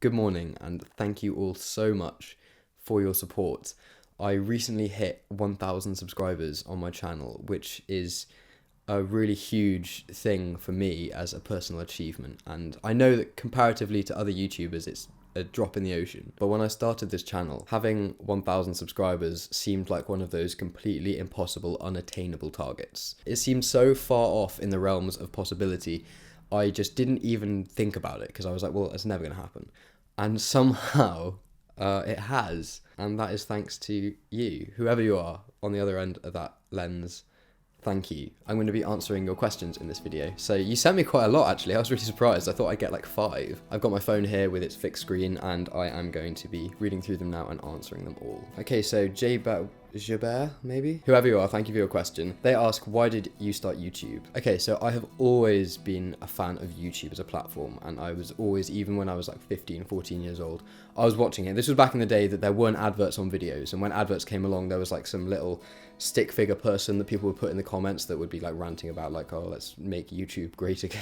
good morning, and thank you all so much for your support. I recently hit 1,000 subscribers on my channel, which is a really huge thing for me as a personal achievement. And I know that comparatively to other YouTubers, it's a drop in the ocean. But when I started this channel, having 1,000 subscribers seemed like one of those completely impossible, unattainable targets. It seemed so far off in the realms of possibility, I just didn't even think about it because I was like, well, it's never going to happen. And somehow it has. And that is thanks to you, whoever you are on the other end of that lens. Thank you. I'm going to be answering your questions in this video. So you sent me quite a lot, actually. I was really surprised. I thought I'd get like 5. I've got my phone here with its fixed screen, and I am going to be reading through them now and answering them all. Okay, so Jabert, maybe? Whoever you are, thank you for your question. They ask, why did you start YouTube? Okay, so I have always been a fan of YouTube as a platform, and I was always, even when I was like 15, 14 years old, I was watching it. This was back in the day that there weren't adverts on videos, and when adverts came along, there was like some little stick figure person that people would put in the comments that would be like ranting about like, oh, let's make YouTube great again.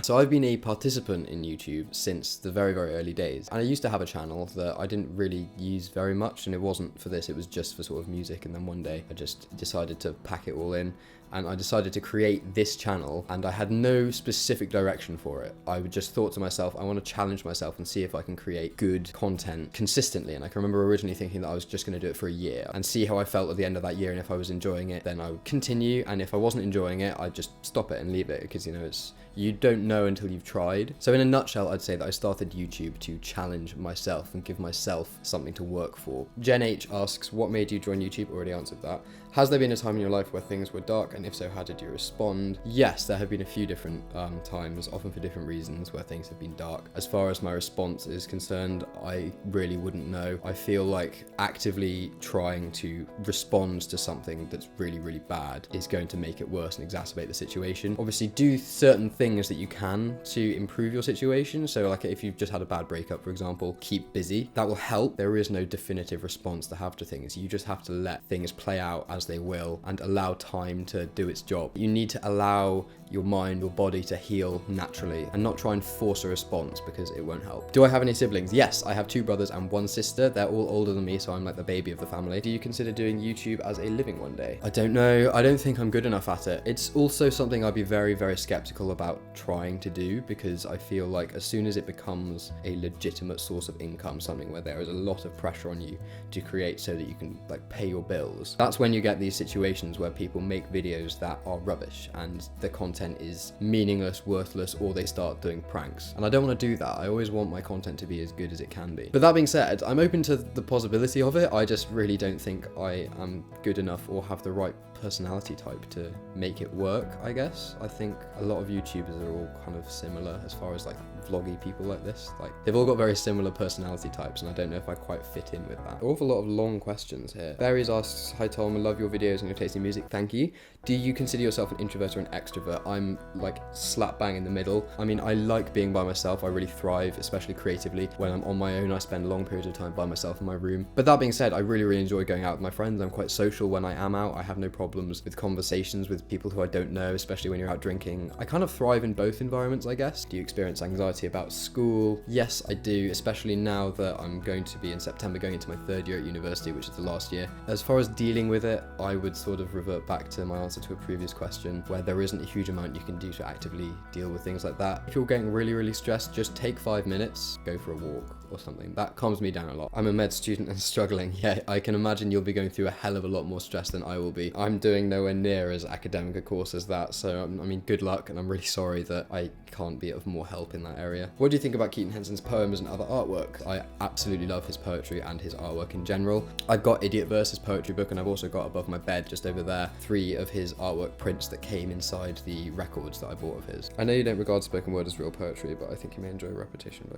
So I've been a participant in YouTube since the very, very early days. And I used to have a channel that I didn't really use very much, and it wasn't for this, it was just for sort of music. And then one day I just decided to pack it all in, and I decided to create this channel, and I had no specific direction for it. I just thought to myself, I want to challenge myself and see if I can create good content consistently. And I can remember originally thinking that I was just going to do it for a year and see how I felt at the end of that year, and if I was enjoying it, then I would continue, and if I wasn't enjoying it, I'd just stop it and leave it, because, you know, you don't know until you've tried. So in a nutshell, I'd say that I started YouTube to challenge myself and give myself something to work for. Jen H asks, what made you join YouTube? Already answered that. Has there been a time in your life where things were dark, and if so, how did you respond? Yes, there have been a few different times, often for different reasons, where things have been dark. As far as my response is concerned, I really wouldn't know. I feel like actively trying to respond to something that's really, really bad is going to make it worse and exacerbate the situation. Obviously, do certain things that you can to improve your situation. So like if you've just had a bad breakup, for example, keep busy. That will help. There is no definitive response to have to things. You just have to let things play out as they will and allow time to do its job. You need to allow your mind or body to heal naturally and not try and force a response, because it won't help. Do I have any siblings? Yes, I have 2 brothers and 1 sister. They're all older than me, so I'm like the baby of the family. Do you consider doing YouTube as a living one day? I don't know. I don't think I'm good enough at it. It's also something I'd be very, very skeptical about trying to do, because I feel like as soon as it becomes a legitimate source of income, something where there is a lot of pressure on you to create so that you can like pay your bills, that's when you get these situations where people make videos that are rubbish and the content is meaningless, worthless, or they start doing pranks. And I don't want to do that. I always want my content to be as good as it can be. But that being said, I'm open to the possibility of it. I just really don't think I am good enough or have the right personality type to make it work, I guess. I think a lot of YouTubers are all kind of similar as far as like vloggy people like this. Like they've all got very similar personality types, and I don't know if I quite fit in with that. An awful lot of long questions here. Berries asks, hi Tom, I love your videos and your tasty music. Thank you. Do you consider yourself an introvert or an extrovert? I'm like slap bang in the middle. I mean, I like being by myself. I really thrive, especially creatively. When I'm on my own, I spend long periods of time by myself in my room. But that being said, I really, really enjoy going out with my friends. I'm quite social when I am out. I have no problems with conversations with people who I don't know, especially when you're out drinking. I kind of thrive in both environments, I guess. Do you experience anxiety about school? Yes, I do, especially now that I'm going to be in September going into my 3rd year at university, which is the last year. As far as dealing with it, I would sort of revert back to my answer to a previous question, where there isn't a huge amount you can do to actively deal with things like that. If you're getting really, really stressed, just take 5 minutes, go for a walk or something. That calms me down a lot. I'm a med student and struggling. Yeah, I can imagine you'll be going through a hell of a lot more stress than I will be. I'm doing nowhere near as academic a course as that, so I mean, good luck, and I'm really sorry that I can't be of more help in that area. What do you think about Keaton Henson's poems and other artwork? I absolutely love his poetry and his artwork in general. I've got Idiot Verse's poetry book, and I've also got above my bed, just over there, 3 of his artwork prints that came inside the records that I bought of his. I know you don't regard spoken word as real poetry, but I think you may enjoy repetition.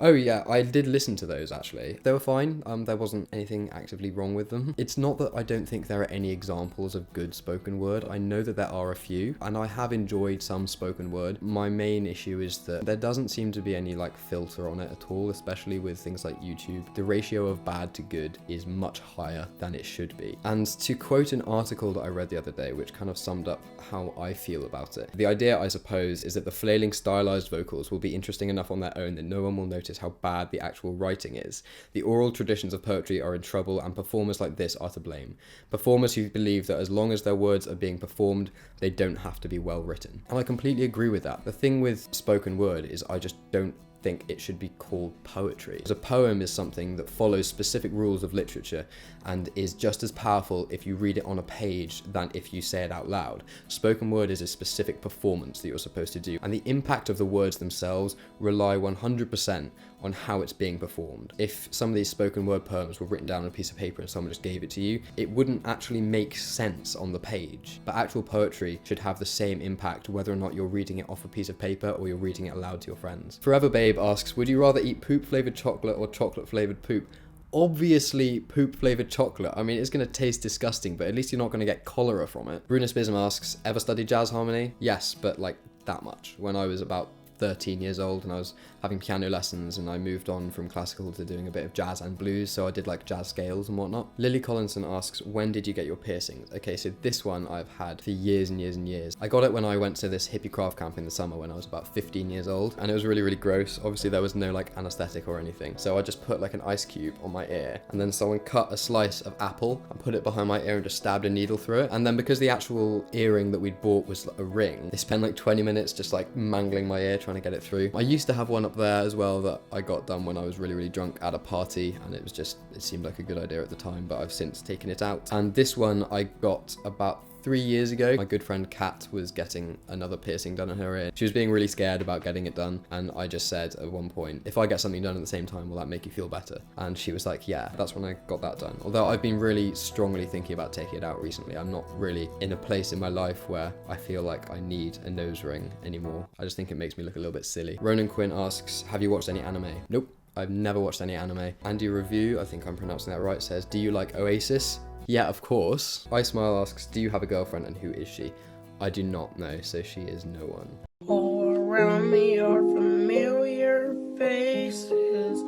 Oh yeah, I did listen to those actually. They were fine. There wasn't anything actively wrong with them. It's not that I don't think there are any examples of good spoken word. I know that there are a few, and I have enjoyed some spoken word. My main issue is that there doesn't seem to be any like filter on it at all, especially with things like YouTube. The ratio of bad to good is much higher than it should be. And to quote an article that I read the other day, which kind of summed up how I feel about it, the idea, I suppose, is that the flailing stylized vocals will be interesting enough on their own that no one will notice how bad the actual writing is. The oral traditions of poetry are in trouble, and performers like this are to blame. Performers who believe that as long as their words are being performed, they don't have to be well written. And I completely agree with that. The thing with spoken word is I just don't think it should be called poetry. Because a poem is something that follows specific rules of literature and is just as powerful if you read it on a page than if you say it out loud. Spoken word is a specific performance that you're supposed to do, and the impact of the words themselves rely 100% on how it's being performed. If some of these spoken word poems were written down on a piece of paper and someone just gave it to you, it wouldn't actually make sense on the page. But actual poetry should have the same impact whether or not you're reading it off a piece of paper or you're reading it aloud to your friends. Forever Babe asks, would you rather eat poop flavoured chocolate or chocolate flavoured poop? Obviously poop flavoured chocolate. I mean, it's going to taste disgusting, but at least you're not going to get cholera from it. Bruna Spism asks, ever studied jazz harmony? Yes, but like that much. When I was about 13 years old and I was having piano lessons, and I moved on from classical to doing a bit of jazz and blues, so I did like jazz scales and whatnot. Lily Collinson asks, when did you get your piercings? Okay, so this one I've had for years and years and years. I got it when I went to this hippie craft camp in the summer when I was about 15 years old, and it was really, really gross. Obviously there was no like anesthetic or anything, so I just put like an ice cube on my ear, and then someone cut a slice of apple and put it behind my ear and just stabbed a needle through it. And then because the actual earring that we'd bought was a ring, they spent like 20 minutes just like mangling my ear trying to get it through. I used to have one up there as well that I got done when I was really, really drunk at a party, and it seemed like a good idea at the time, but I've since taken it out. And this one I got about 3 years ago. My good friend Kat was getting another piercing done in her ear. She was being really scared about getting it done, and I just said at one point, if I get something done at the same time, will that make you feel better? And she was like, yeah. That's when I got that done. Although I've been really strongly thinking about taking it out recently. I'm not really in a place in my life where I feel like I need a nose ring anymore. I just think it makes me look a little bit silly. Ronan Quinn asks, have you watched any anime? Nope. I've never watched any anime. Andy Review, I think I'm pronouncing that right, says, do you like Oasis? Yeah, of course. I Smile asks, do you have a girlfriend and who is she? I do not know, so she is no one. All around me are familiar faces,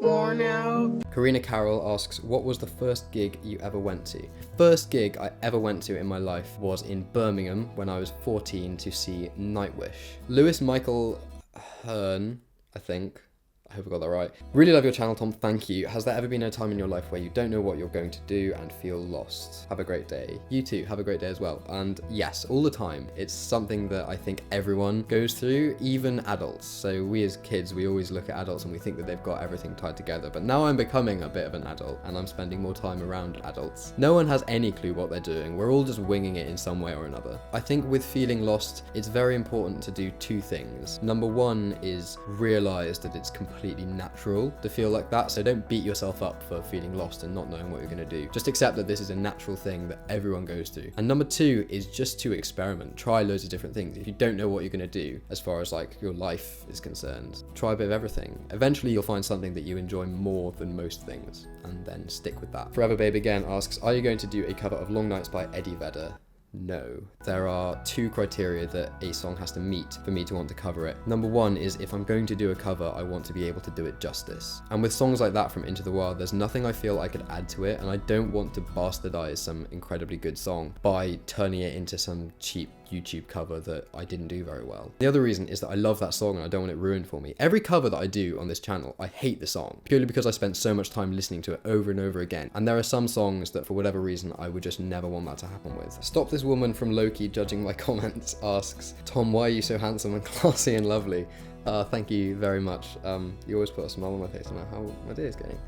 worn out. Karina Carroll asks, what was the first gig you ever went to? First gig I ever went to in my life was in Birmingham when I was 14 to see Nightwish. Lewis Michael Hearn, I think. I hope I got that right. Really love your channel, Tom. Thank you. Has there ever been a time in your life where you don't know what you're going to do and feel lost? Have a great day. You too. Have a great day as well. And yes, all the time. It's something that I think everyone goes through, even adults. So we as kids, we always look at adults and we think that they've got everything tied together. But now I'm becoming a bit of an adult and I'm spending more time around adults. No one has any clue what they're doing. We're all just winging it in some way or another. I think with feeling lost, it's very important to do two things. Number one is realize that it's completely natural to feel like that, so don't beat yourself up for feeling lost and not knowing what you're going to do. Just accept that this is a natural thing that everyone goes through. And number two is just to experiment. Try loads of different things. If you don't know what you're going to do as far as like your life is concerned, try a bit of everything. Eventually you'll find something that you enjoy more than most things, and then stick with that. Forever Babe again asks, are you going to do a cover of Long Nights by Eddie Vedder? No. There are two criteria that a song has to meet for me to want to cover it. Number one is if I'm going to do a cover, I want to be able to do it justice. And with songs like that from Into the Wild, there's nothing I feel I could add to it, and I don't want to bastardize some incredibly good song by turning it into some cheap YouTube cover that I didn't do very well. The other reason is that I love that song and I don't want it ruined for me. Every cover that I do on this channel, I hate the song, purely because I spent so much time listening to it over and over again. And there are some songs that for whatever reason, I would just never want that to happen with. Stop This Woman from Loki Judging My Comments asks, Tom, why are you so handsome and classy and lovely? Thank you very much. You always put a smile on my face no matter how my day is going.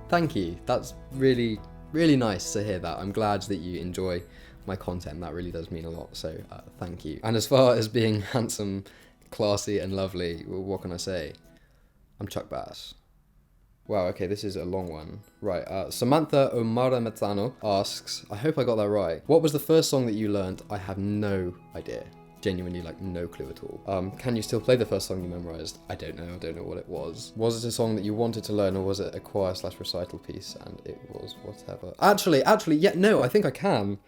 Thank you. That's really, really nice to hear that. I'm glad that you enjoy my content. That really does mean a lot, so thank you. And as far as being handsome, classy and lovely, well, what can I say? I'm Chuck Bass. Wow, okay, this is a long one. Right, Samantha Omara Mezzano asks, I hope I got that right. What was the first song that you learned? I have no idea. Genuinely, like, no clue at all. Can you still play the first song you memorized? I don't know what it was. Was it a song that you wanted to learn, or was it a choir/recital piece and it was whatever? Actually, yeah, no, I think I can.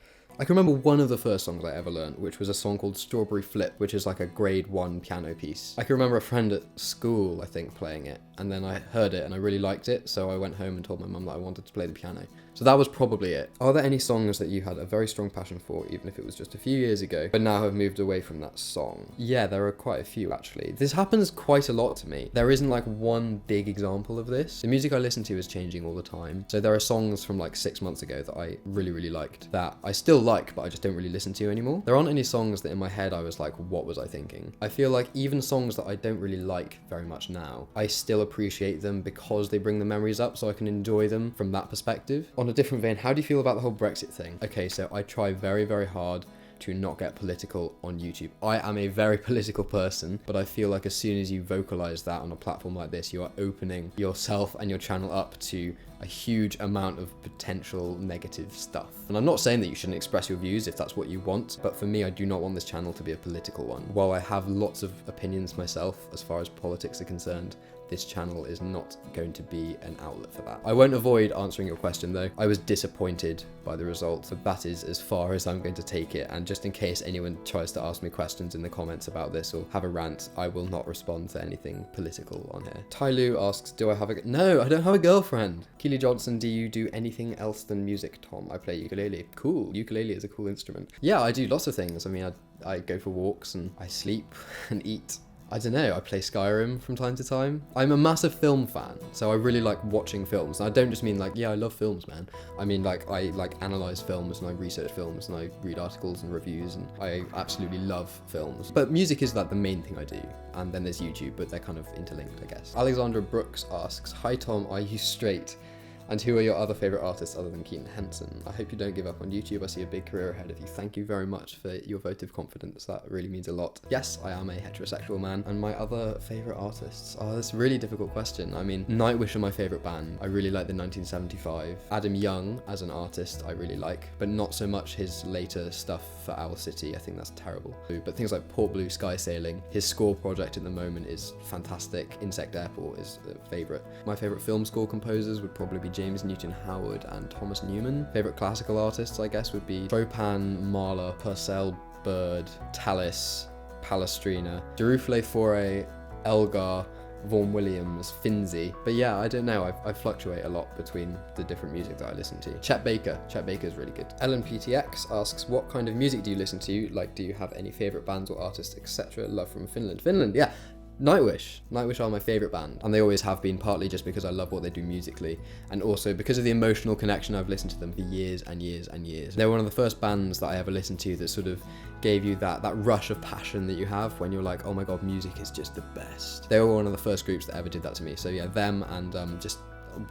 I can remember one of the first songs I ever learned, which was a song called Strawberry Flip, which is like a grade 1 piano piece. I can remember a friend at school, I think, playing it, and then I heard it and I really liked it, so I went home and told my mum that I wanted to play the piano. So that was probably it. Are there any songs that you had a very strong passion for, even if it was just a few years ago, but now have moved away from that song? Yeah, there are quite a few actually. This happens quite a lot to me. There isn't like one big example of this. The music I listen to is changing all the time. So there are songs from like 6 months ago that I really, really liked that I still like, but I just don't really listen to anymore. There aren't any songs that in my head I was like, what was I thinking? I feel like even songs that I don't really like very much now, I still appreciate them because they bring the memories up, so I can enjoy them from that perspective. On a different vein, how do you feel about the whole Brexit thing? Okay, so I try very, very hard to not get political on YouTube. I am a very political person, but I feel like as soon as you vocalize that on a platform like this, you are opening yourself and your channel up to a huge amount of potential negative stuff. And I'm not saying that you shouldn't express your views if that's what you want, but for me, I do not want this channel to be a political one. While I have lots of opinions myself as far as politics are concerned, this channel is not going to be an outlet for that. I won't avoid answering your question though. I was disappointed by the result, but that is as far as I'm going to take it. And just in case anyone tries to ask me questions in the comments about this or have a rant, I will not respond to anything political on here. Ty Lu asks, do I have a... No, I don't have a girlfriend. Keely Johnson, do you do anything else than music, Tom? I play ukulele. Cool, ukulele is a cool instrument. Yeah, I do lots of things. I mean, I go for walks and I sleep and eat. I don't know, I play Skyrim from time to time. I'm a massive film fan, so I really like watching films. And I don't just mean like, yeah, I love films, man. I mean like, I like analyze films and I research films and I read articles and reviews and I absolutely love films. But music is like the main thing I do. And then there's YouTube, but they're kind of interlinked, I guess. Alexandra Brooks asks, hi Tom, are you straight? And who are your other favourite artists other than Keaton Henson? I hope you don't give up on YouTube. I see a big career ahead of you. Thank you very much for your vote of confidence. That really means a lot. Yes, I am a heterosexual man. And my other favourite artists? Oh, that's a really difficult question. I mean, Nightwish are my favourite band. I really like the 1975. Adam Young as an artist, I really like, but not so much his later stuff for Owl City. I think that's terrible. But things like Port Blue Sky Sailing, his score project at the moment is fantastic. Insect Airport is a favourite. My favourite film score composers would probably be James Newton Howard and Thomas Newman. Favorite classical artists, I guess, would be Chopin, Mahler, Purcell, Bird, Tallis, Palestrina, Duruflé Fauré, Elgar, Vaughan Williams, Finzi. But yeah, I don't know, I fluctuate a lot between the different music that I listen to. Chet Baker is really good. Ellen PTX asks, what kind of music do you listen to? Like, do you have any favorite bands or artists, etc.? Love from Finland. Finland, yeah. Nightwish are my favourite band, and they always have been, partly just because I love what they do musically, and also because of the emotional connection. I've listened to them for years and years and years. They were one of the first bands that I ever listened to that sort of gave you that rush of passion that you have when you're like, oh my god, music is just the best. They were one of the first groups that ever did that to me. So yeah, them and just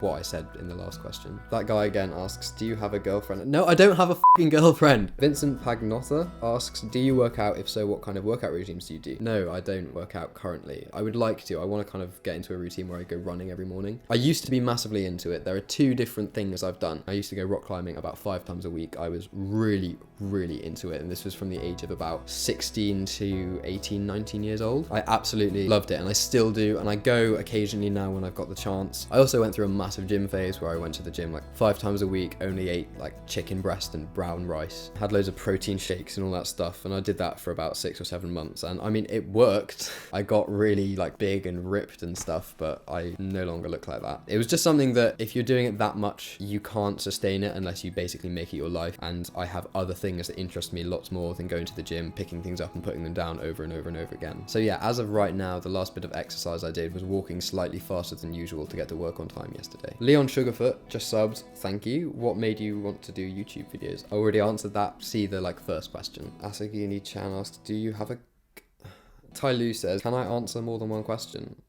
what I said in the last question. That guy again asks, do you have a girlfriend? No, I don't have a fucking girlfriend. Vincent Pagnotta asks, do you work out? If so, what kind of workout regimes do you do? No, I don't work out currently. I would like to. I want to kind of get into a routine where I go running every morning. I used to be massively into it. There are two different things I've done. I used to go rock climbing about 5 times a week. I was really, really into it. And this was from the age of about 16 to 18, 19 years old. I absolutely loved it and I still do. And I go occasionally now when I've got the chance. I also went through a massive gym phase where I went to the gym like 5 times a week, only ate like chicken breast and brown rice, had loads of protein shakes and all that stuff, and I did that for about 6 or 7 months, and I mean it worked. I got really like big and ripped and stuff, but I no longer look like that. It was just something that if you're doing it that much, you can't sustain it unless you basically make it your life, and I have other things that interest me lots more than going to the gym, picking things up and putting them down over and over and over again. So yeah, as of right now, the last bit of exercise I did was walking slightly faster than usual to get to work on time yesterday. Leon Sugarfoot just subbed, thank you. What made you want to do YouTube videos? I already answered that. See the first question. Asagini Chan asks, do you have a... Ty Lu says, can I answer more than one question?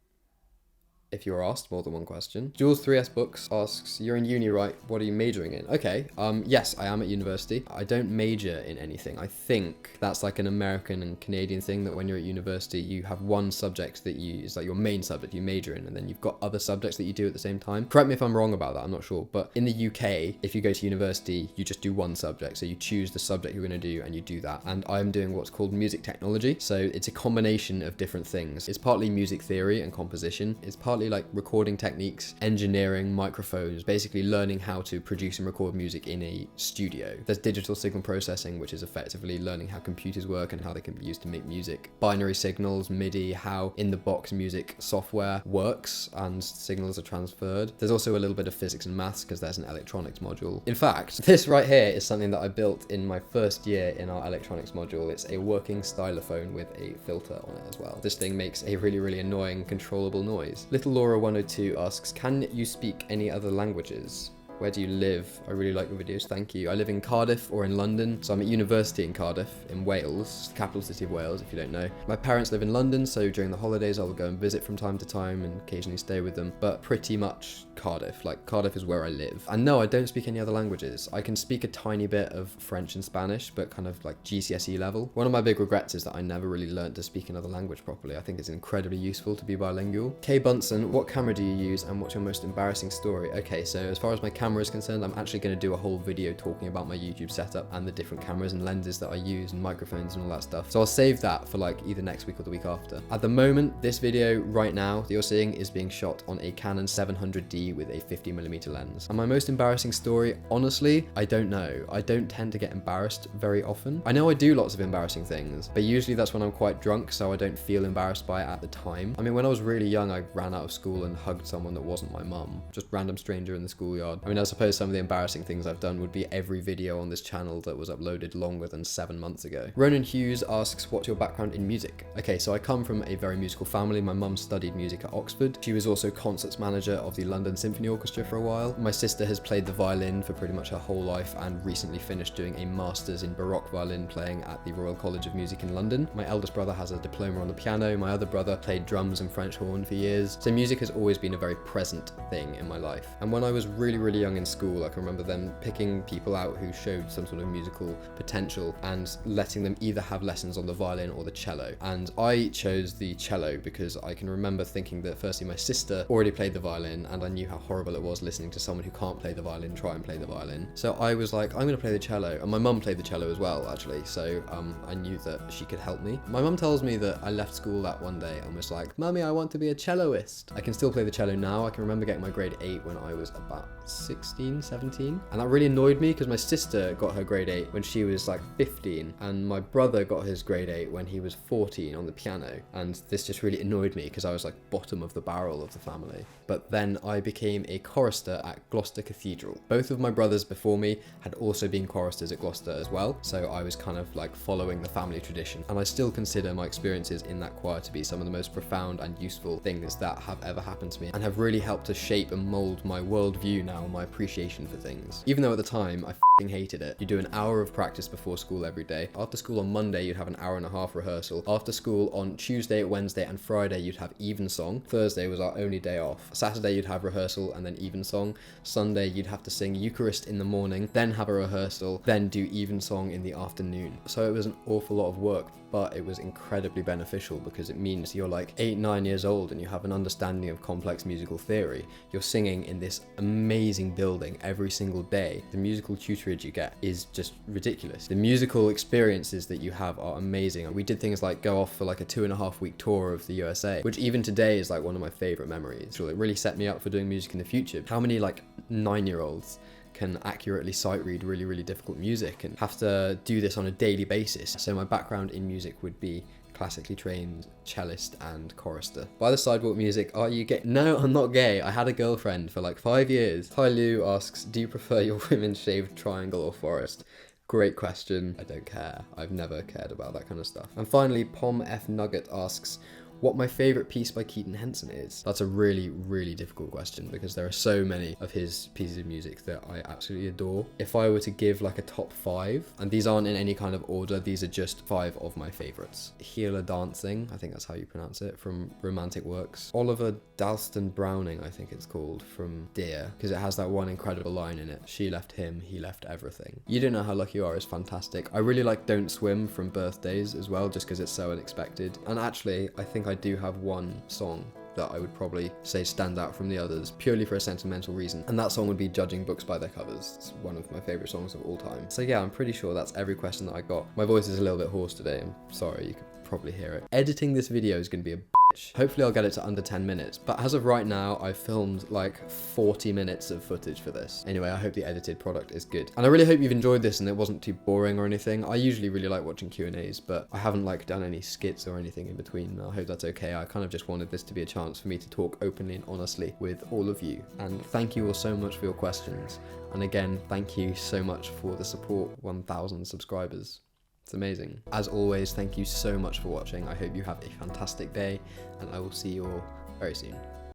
If you're asked more than one question. Jules 3S Books asks, you're in uni, right? What are you majoring in? Okay, yes, I am at university. I don't major in anything. I think that's like an American and Canadian thing, that when you're at university, you have one subject that is like your main subject you major in, and then you've got other subjects that you do at the same time. Correct me if I'm wrong about that, I'm not sure. But in the UK, if you go to university, you just do one subject. So you choose the subject you're gonna do and you do that. And I'm doing what's called music technology. So it's a combination of different things. It's partly music theory and composition. It's partly partly like recording techniques, engineering, microphones, basically learning how to produce and record music in a studio. There's digital signal processing, which is effectively learning how computers work and how they can be used to make music. Binary signals, MIDI, how in-the-box music software works and signals are transferred. There's also a little bit of physics and maths because there's an electronics module. In fact, this right here is something that I built in my first year in our electronics module. It's a working stylophone with a filter on it as well. This thing makes a really annoying controllable noise. Little Laura 102 asks, can you speak any other languages? Where do you live? I really like your videos, thank you. I live in Cardiff or in London, so I'm at university in Cardiff, in Wales, the capital city of Wales, if you don't know. My parents live in London, so during the holidays I'll go and visit from time to time and occasionally stay with them, but pretty much Cardiff. Like, Cardiff is where I live. And no, I don't speak any other languages. I can speak a tiny bit of French and Spanish, but kind of like GCSE level. One of my big regrets is that I never really learned to speak another language properly. I think it's incredibly useful to be bilingual. Kay Bunsen, what camera do you use and what's your most embarrassing story? Okay, so as far as my camera is concerned, I'm actually going to do a whole video talking about my YouTube setup and the different cameras and lenses that I use and microphones and all that stuff. So I'll save that for like either next week or the week after. At the moment, this video right now that you're seeing is being shot on a Canon 700D with a 50mm lens. And my most embarrassing story, honestly, I don't know. I don't tend to get embarrassed very often. I know I do lots of embarrassing things, but usually that's when I'm quite drunk, so I don't feel embarrassed by it at the time. I mean, when I was really young, I ran out of school and hugged someone that wasn't my mum, just random stranger in the schoolyard. I mean, I suppose some of the embarrassing things I've done would be every video on this channel that was uploaded longer than 7 months ago. Ronan Hughes asks, what's your background in music? Okay, so I come from a very musical family. My mum studied music at Oxford. She was also concerts manager of the London Symphony Orchestra for a while. My sister has played the violin for pretty much her whole life and recently finished doing a master's in Baroque violin playing at the Royal College of Music in London. My eldest brother has a diploma on the piano. My other brother played drums and French horn for years. So music has always been a very present thing in my life. And when I was really young in school, I can remember them picking people out who showed some sort of musical potential and letting them either have lessons on the violin or the cello. And I chose the cello because I can remember thinking that firstly my sister already played the violin and I knew how horrible it was listening to someone who can't play the violin try and play the violin. So I was like, I'm going to play the cello. And my mum played the cello as well, actually. So I knew that she could help me. My mum tells me that I left school that one day and was like, Mummy, I want to be a celloist. I can still play the cello now. I can remember getting my grade 8 when I was about 16, 17. And that really annoyed me because my sister got her grade 8 when she was like 15 and my brother got his grade 8 when he was 14 on the piano. And this just really annoyed me because I was like bottom of the barrel of the family. But then I became a chorister at Gloucester Cathedral. Both of my brothers before me had also been choristers at Gloucester as well. So I was kind of like following the family tradition. And I still consider my experiences in that choir to be some of the most profound and useful things that have ever happened to me and have really helped to shape and mold my worldview now and my appreciation for things. Even though at the time I hated it. You do an hour of practice before school every day. After school on Monday, you'd have an hour and a half rehearsal. After school on Tuesday, Wednesday, and Friday, you'd have evensong. Thursday was our only day off. Saturday, you'd have rehearsal and then evensong. Sunday, you'd have to sing Eucharist in the morning, then have a rehearsal, then do evensong in the afternoon. So it was an awful lot of work, but it was incredibly beneficial because it means you're like 8, 9 years old and you have an understanding of complex musical theory. You're singing in this amazing building every single day. The musical tutorage you get is just ridiculous. The musical experiences that you have are amazing. We did things like go off for like a 2.5-week tour of the USA, which even today is like one of my favorite memories. So it really set me up for doing music in the future. How many like 9-year-olds can accurately sight read really difficult music and have to do this on a daily basis? So my background in music would be classically trained cellist and chorister. By the sidewalk music, are you gay? No, I'm not gay. I had a girlfriend for like 5 years. Ty Lou asks, do you prefer your women shaved triangle or forest? Great question. I don't care. I've never cared about that kind of stuff. And finally, Pom F Nugget asks, what my favourite piece by Keaton Henson is? That's a really difficult question because there are so many of his pieces of music that I absolutely adore. If I were to give like a top 5, and these aren't in any kind of order, these are just 5 of my favourites. Healer Dancing, I think that's how you pronounce it, from Romantic Works. Oliver Dalston Browning, I think it's called, from Dear, because it has that one incredible line in it. She left him, he left everything. You Don't Know How Lucky You Are is fantastic. I really like Don't Swim from Birthdays as well, just because it's so unexpected. And actually, I think I do have one song that I would probably say stand out from the others purely for a sentimental reason, and that song would be Judging Books by Their Covers. It's one of my favourite songs of all time. So yeah, I'm pretty sure that's every question that I got. My voice is a little bit hoarse today, I'm sorry, you could probably hear it. Editing this video is going to be a Hopefully I'll get it to under 10 minutes, but as of right now, I've filmed like 40 minutes of footage for this. Anyway, I hope the edited product is good. And I really hope you've enjoyed this and it wasn't too boring or anything. I usually really like watching Q&As, but I haven't like done any skits or anything in between. I hope that's okay. I kind of just wanted this to be a chance for me to talk openly and honestly with all of you. And thank you all so much for your questions. And again, thank you so much for the support, 1,000 subscribers. It's amazing. As always, thank you so much for watching. I hope you have a fantastic day, and I will see you all very soon.